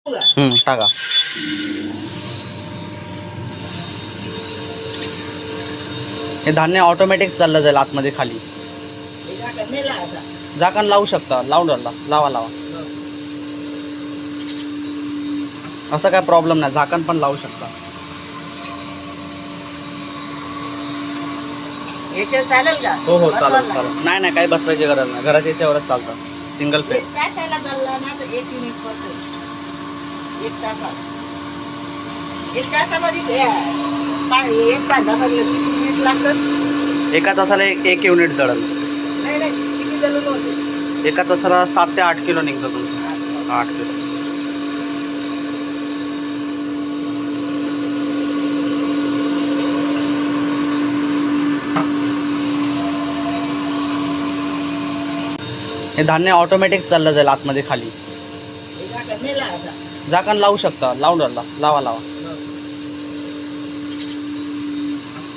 टाका. हे धान्य ऑटोमॅटिक चाललं जाईल आतमध्ये खाली. झाकण लावू शकता. लावा. असं काय प्रॉब्लेम नाही. झाकण पण लावू शकता. चालेल का? हो चालेल. नाही काही बसवायची गरज नाही. घराच्या याच्यावरच चालतं. Single phase. तासाला चालला ना तर 1 युनिट बसेल. 1 तासात. 1 तासामध्ये एक भांडा भरलं किती मिनिट लागतात? एका तासाला एक युनिट जळल. नाही किती जळून होते? एका तासाला 7 ते 8 किलो निघतं तुमचं. 8 किलो. हे धान्य ऑटोमॅटिक चाललं जाईल आतमध्ये खाली. झाकण लावू शकता. लावा.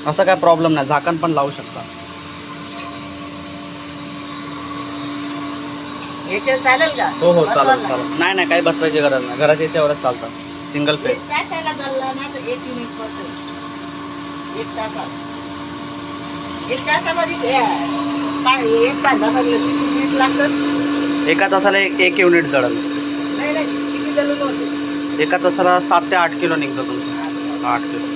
असं काय प्रॉब्लेम नाही. झाकण पण लावू शकता. चालेल का? हो चालेल. नाही काही बसवायची गरज नाही. घराच्या याच्यावरच चालतं. Single phase. 1 तासाला चालला ना तर 1 युनिट बसेल. 1 तासात. 1 तासामध्ये एक भांडा भरलं किती मिनिट लागतात? एका तासाला एक युनिट जळल. नाही किती जळून होते? एका तासाला 7 ते 8 किलो निघतं तुमचं. 8 किलो.